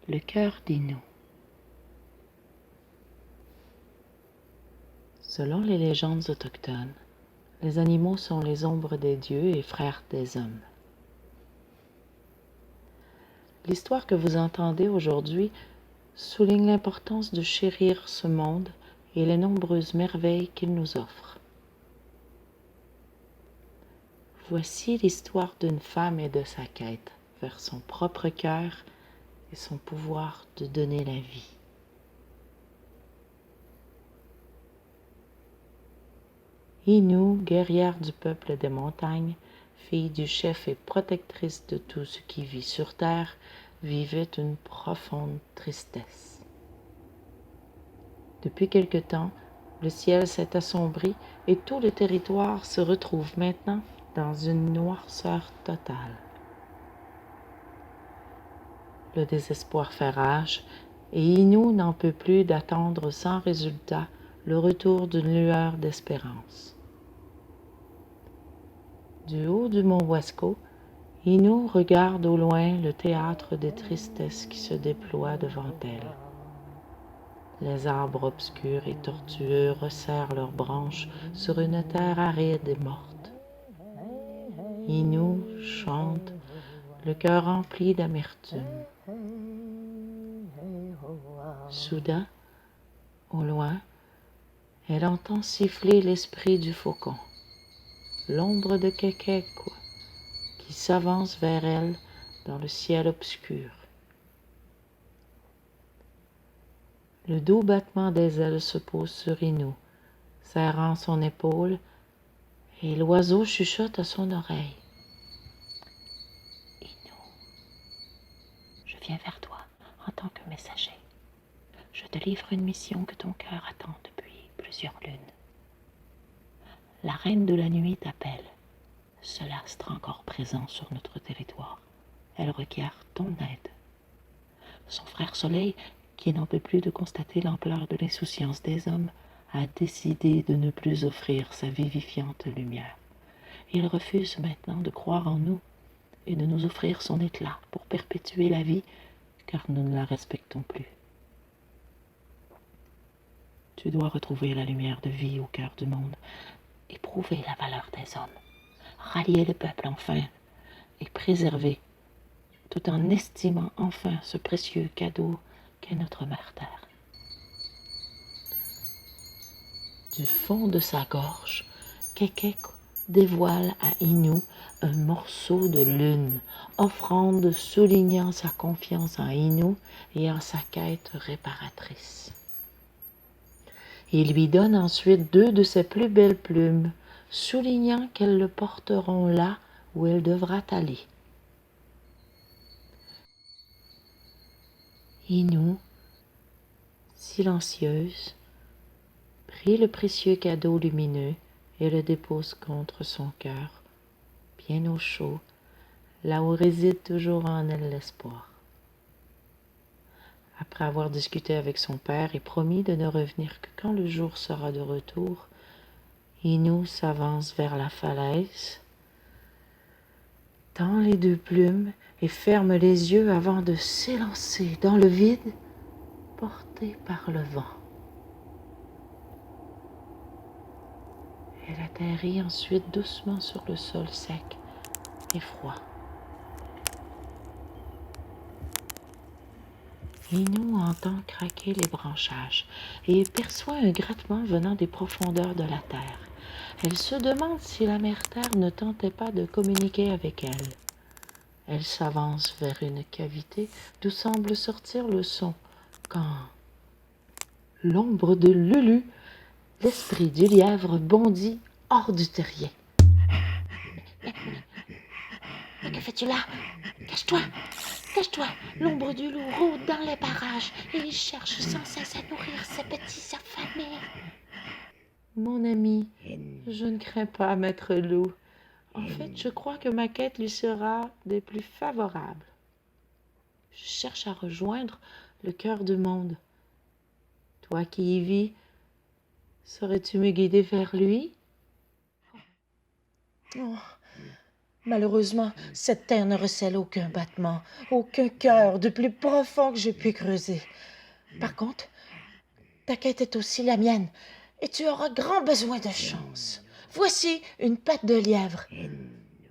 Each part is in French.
Le cœur d'Inu. Selon les légendes autochtones, les animaux sont les ombres des dieux et frères des hommes. L'histoire que vous entendez aujourd'hui souligne l'importance de chérir ce monde et les nombreuses merveilles qu'il nous offre. Voici l'histoire d'une femme et de sa quête vers son propre cœur et son pouvoir de donner la vie. Inu, guerrière du peuple des montagnes, fille du chef et protectrice de tout ce qui vit sur terre, vivait une profonde tristesse. Depuis quelque temps, le ciel s'est assombri et tout le territoire se retrouve maintenant dans une noirceur totale. Le désespoir fait rage et Inu n'en peut plus d'attendre sans résultat le retour d'une lueur d'espérance. Du haut du mont Wasco, Inu regarde au loin le théâtre des tristesses qui se déploie devant elle. Les arbres obscurs et tortueux resserrent leurs branches sur une terre aride et morte. Inu chante, le cœur rempli d'amertume. Soudain, au loin, elle entend siffler l'esprit du faucon, l'ombre de Kekeko, qui s'avance vers elle dans le ciel obscur. Le doux battement des ailes se pose sur Inu, serrant son épaule, et l'oiseau chuchote à son oreille. « Inu, je viens vers toi en tant que messager. Je te livre une mission que ton cœur attend depuis plusieurs lunes. La reine de la nuit t'appelle. Seul astre encore présent sur notre territoire. Elle requiert ton aide. Son frère Soleil, qui n'en peut plus de constater l'ampleur de l'insouciance des hommes, a décidé de ne plus offrir sa vivifiante lumière. Il refuse maintenant de croire en nous et de nous offrir son éclat pour perpétuer la vie, car nous ne la respectons plus. Tu dois retrouver la lumière de vie au cœur du monde, éprouver la valeur des hommes, rallier le peuple enfin et préserver, tout en estimant enfin ce précieux cadeau qu'est notre mère Terre. Du fond de sa gorge, Kekeko dévoile à Inu un morceau de lune, offrande soulignant sa confiance en Inu et en sa quête réparatrice. Il lui donne ensuite 2 de ses plus belles plumes, soulignant qu'elles le porteront là où elle devra aller. Inu, silencieuse, prit le précieux cadeau lumineux et le dépose contre son cœur, bien au chaud, là où réside toujours en elle l'espoir. Après avoir discuté avec son père et promis de ne revenir que quand le jour sera de retour, Inu s'avance vers la falaise, tend les 2 plumes et ferme les yeux avant de s'élancer dans le vide, portée par le vent. Elle atterrit ensuite doucement sur le sol sec et froid. Inu entend craquer les branchages et perçoit un grattement venant des profondeurs de la terre. Elle se demande si la mère Terre ne tentait pas de communiquer avec elle. Elle s'avance vers une cavité d'où semble sortir le son, quand l'ombre de Lulu, l'esprit du lièvre, bondit hors du terrier. Mais que fais-tu là? Cache-toi! Cache-toi! L'ombre du loup rôde dans les parages et il cherche sans cesse à nourrir ses petits affamés. Mon ami, je ne crains pas Maître Loup. En fait, je crois que ma quête lui sera des plus favorables. Je cherche à rejoindre le cœur du monde. Toi qui y vis, saurais-tu me guider vers lui? Oh, Malheureusement, cette terre ne recèle aucun battement, aucun cœur de plus profond que je puis creuser. Par contre, ta quête est aussi la mienne, et tu auras grand besoin de chance. Voici une patte de lièvre.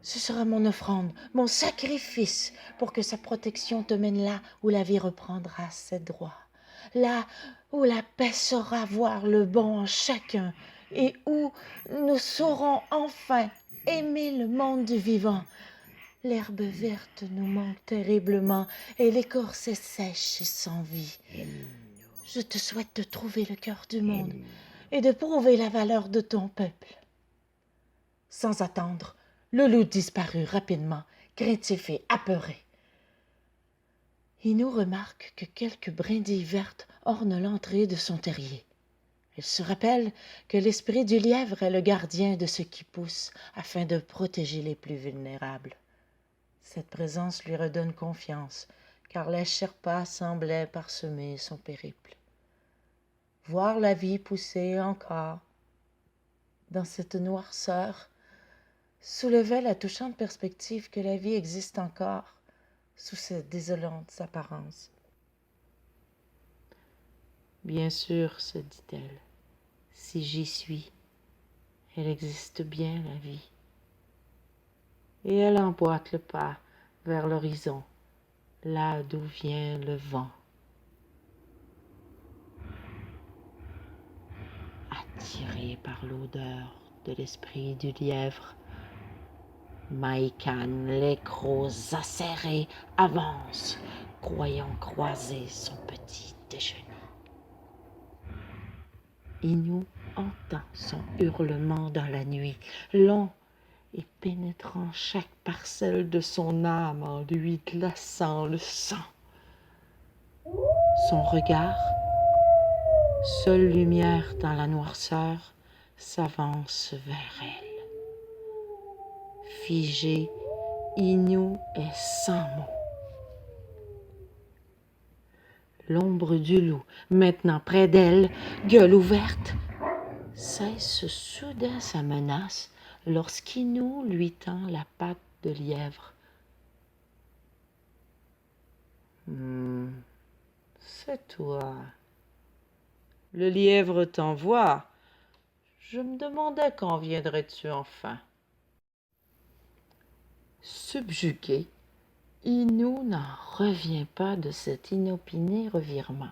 Ce sera mon offrande, mon sacrifice, pour que sa protection te mène là où la vie reprendra ses droits. Là où la paix saura voir le bon en chacun, et où nous saurons enfin aimer le monde du vivant. L'herbe verte nous manque terriblement, et l'écorce est sèche et sans vie. Je te souhaite de trouver le cœur du monde et de prouver la valeur de ton peuple. Sans attendre, le loup disparut rapidement, craintif et apeuré. Inou remarque que quelques brindilles vertes ornent l'entrée de son terrier. Elle se rappelle que l'esprit du lièvre est le gardien de ce qui pousse afin de protéger les plus vulnérables. Cette présence lui redonne confiance, car les Sherpas semblaient parsemer son périple. Voir la vie pousser encore dans cette noirceur soulevait la touchante perspective que la vie existe encore sous ces désolantes apparences. Bien sûr, se dit-elle, si j'y suis, elle existe bien, la vie. Et elle emboîte le pas vers l'horizon, là d'où vient le vent. Attirée par l'odeur de l'esprit du lièvre, Maïkan, les crocs acérés, avance, croyant croiser son petit déjeuner. Inou entend son hurlement dans la nuit, long et pénétrant chaque parcelle de son âme en lui glaçant le sang. Son regard, seule lumière dans la noirceur, s'avance vers elle. Figé, Inou est sans mots. L'ombre du loup, maintenant près d'elle, gueule ouverte, cesse soudain sa menace lorsqu'Inou lui tend la patte de lièvre. C'est toi. Le lièvre t'envoie. Je me demandais quand viendrais-tu enfin. Subjugué, Inou n'en revient pas de cet inopiné revirement.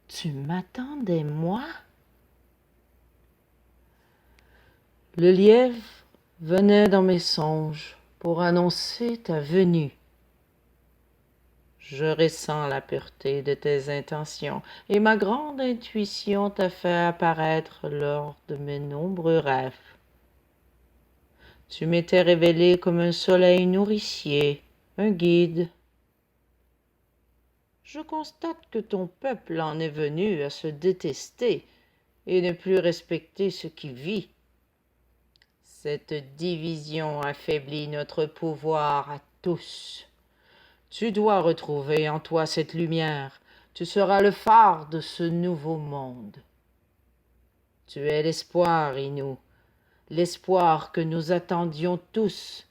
Tu m'attendais, moi? Le lièvre venait dans mes songes pour annoncer ta venue. Je ressens la pureté de tes intentions, et ma grande intuition t'a fait apparaître lors de mes nombreux rêves. Tu m'étais révélé comme un soleil nourricier, un guide. Je constate que ton peuple en est venu à se détester et ne plus respecter ce qui vit. Cette division affaiblit notre pouvoir à tous. Tu dois retrouver en toi cette lumière. Tu seras le phare de ce nouveau monde. Tu es l'espoir, Inou, l'espoir que nous attendions tous,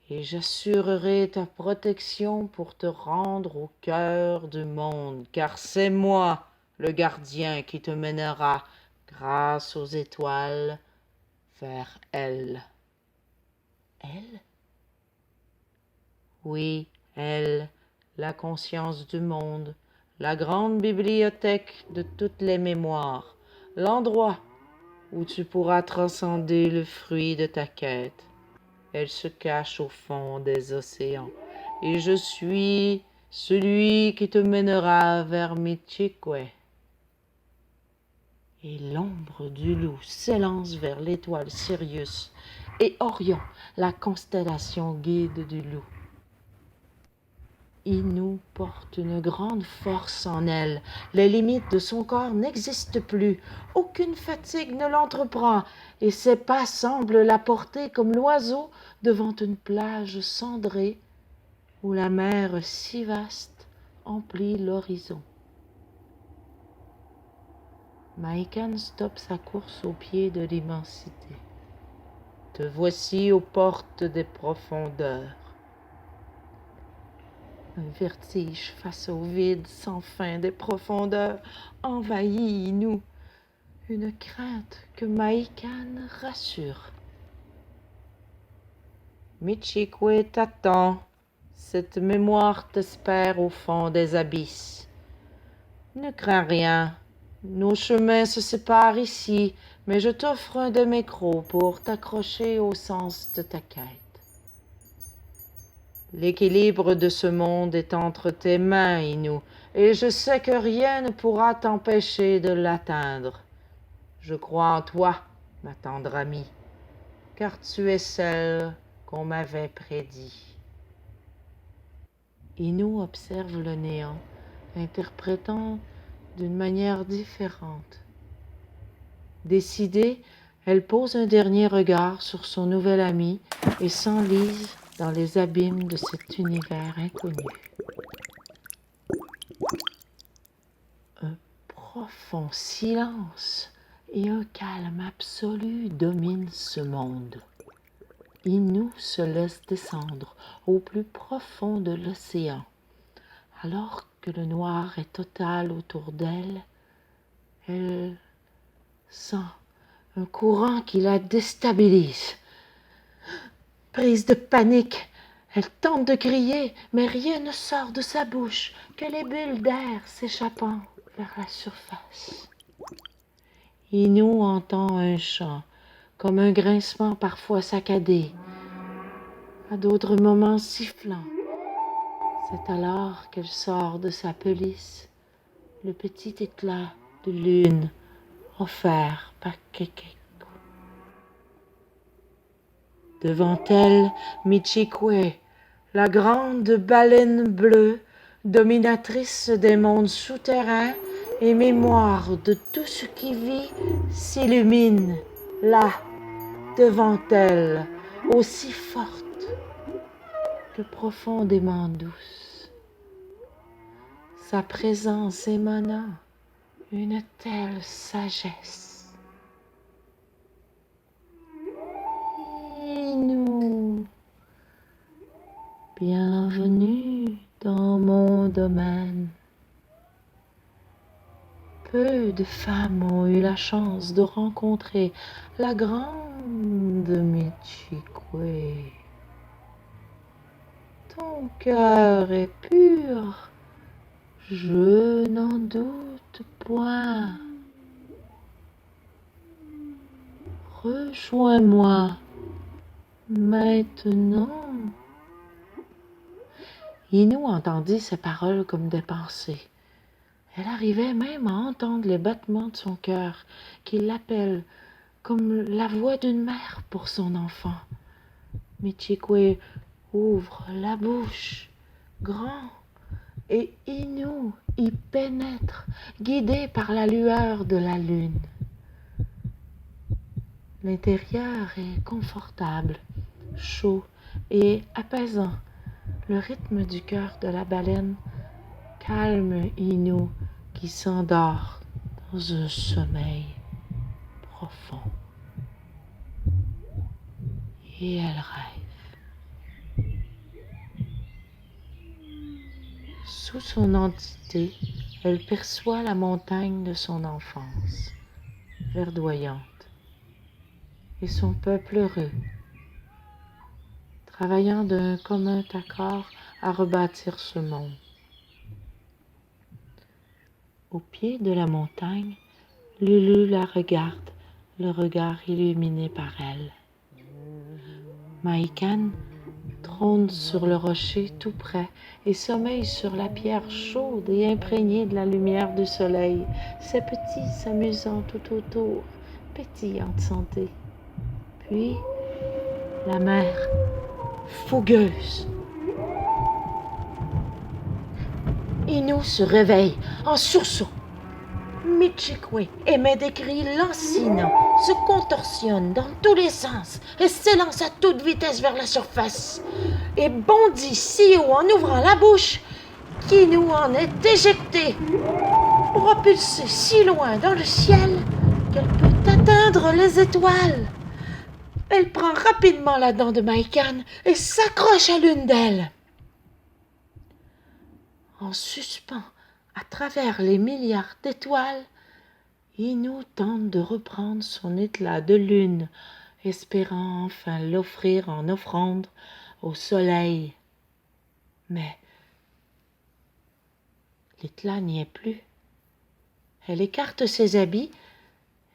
et j'assurerai ta protection pour te rendre au cœur du monde, car c'est moi, le gardien, qui te mènera, grâce aux étoiles, vers elle. Elle? Oui, elle, la conscience du monde, la grande bibliothèque de toutes les mémoires, l'endroit où tu pourras transcender le fruit de ta quête. Elle se cache au fond des océans, et je suis celui qui te mènera vers Michikwe. Et l'ombre du loup s'élance vers l'étoile Sirius, et Orion, la constellation guide du loup. Inou porte une grande force en elle. Les limites de son corps n'existent plus. Aucune fatigue ne l'entreprend, et ses pas semblent la porter comme l'oiseau devant une plage cendrée où la mer si vaste emplit l'horizon. Maïkan stoppe sa course au pied de l'immensité. Te voici aux portes des profondeurs. Un vertige face au vide sans fin des profondeurs envahit nous. Une crainte que Maïkan rassure. Michikwe t'attend. Cette mémoire t'espère au fond des abysses. Ne crains rien. Nos chemins se séparent ici, mais je t'offre un de mes crocs pour t'accrocher au sens de ta quête. L'équilibre de ce monde est entre tes mains, Inou, et je sais que rien ne pourra t'empêcher de l'atteindre. Je crois en toi, ma tendre amie, car tu es celle qu'on m'avait prédit. Inou observe le néant, interprétant d'une manière différente. Décidée, elle pose un dernier regard sur son nouvel ami et s'enlise dans les abîmes de cet univers inconnu. Un profond silence et un calme absolu dominent ce monde. Inou se laisse descendre au plus profond de l'océan. Alors que le noir est total autour d'elle, elle sent un courant qui la déstabilise. Prise de panique, elle tente de crier, mais rien ne sort de sa bouche que les bulles d'air s'échappant vers la surface. Inou entend un chant, comme un grincement parfois saccadé, à d'autres moments sifflant. C'est alors qu'elle sort de sa pelisse le petit éclat de lune offert par Kekeko. Devant elle, Michikwe, la grande baleine bleue, dominatrice des mondes souterrains et mémoire de tout ce qui vit, s'illumine là, devant elle, aussi forte que profondément douce. Sa présence émanant une telle sagesse. Inou, bienvenue dans mon domaine. Peu de femmes ont eu la chance de rencontrer la grande Michikwe. Ton cœur est pur, je n'en doute point. Rejoins-moi maintenant. Inou entendit ces paroles comme des pensées. Elle arrivait même à entendre les battements de son cœur qui l'appellent comme la voix d'une mère pour son enfant. Michikwe ouvre la bouche grand et Inou y pénètre, guidé par la lueur de la lune. L'intérieur est confortable, chaud et apaisant. Le rythme du cœur de la baleine calme Inou qui s'endort dans un sommeil profond. Et elle rêve. Sous son entité, elle perçoit la montagne de son enfance, verdoyante, et son peuple heureux, travaillant d'un commun accord à rebâtir ce monde. Au pied de la montagne, Lulu la regarde, le regard illuminé par elle. Maïkan trône sur le rocher tout près et sommeille sur la pierre chaude et imprégnée de la lumière du soleil, ses petits s'amusant tout autour, pétillants de santé. Puis, la mer, fougueuse. Inou se réveille en sursaut. Michikwe émet des cris lancinants, se contorsionne dans tous les sens et s'élance à toute vitesse vers la surface et bondit si haut en ouvrant la bouche qu'Inou en est éjecté, propulsé si loin dans le ciel qu'elle peut atteindre les étoiles. Elle prend rapidement la dent de Maïkan et s'accroche à l'une d'elles. En suspens à travers les milliards d'étoiles, Inou tente de reprendre son éclat de lune, espérant enfin l'offrir en offrande au soleil. Mais l'éclat n'y est plus. Elle écarte ses habits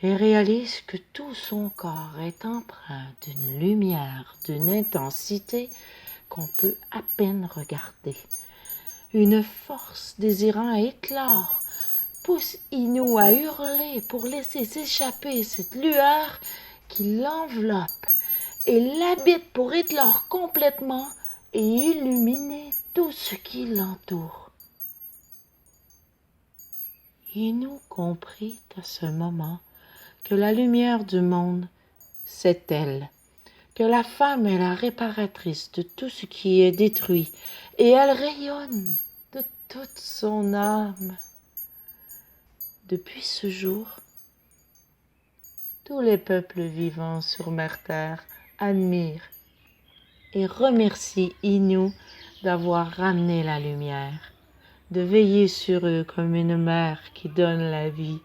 et réalise que tout son corps est empreint d'une lumière, d'une intensité qu'on peut à peine regarder. Une force désirant éclore pousse Inou à hurler pour laisser s'échapper cette lueur qui l'enveloppe et l'habite pour éclore complètement et illuminer tout ce qui l'entoure. Inou comprit à ce moment que la lumière du monde, c'est elle, que la femme est la réparatrice de tout ce qui est détruit, et elle rayonne de toute son âme. Depuis ce jour, tous les peuples vivants sur Merterre admirent et remercient Inou d'avoir ramené la lumière, de veiller sur eux comme une mère qui donne la vie,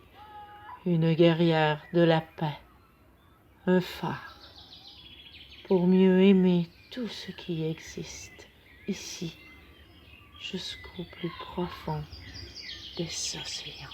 une guerrière de la paix, un phare pour mieux aimer tout ce qui existe ici jusqu'au plus profond des océans.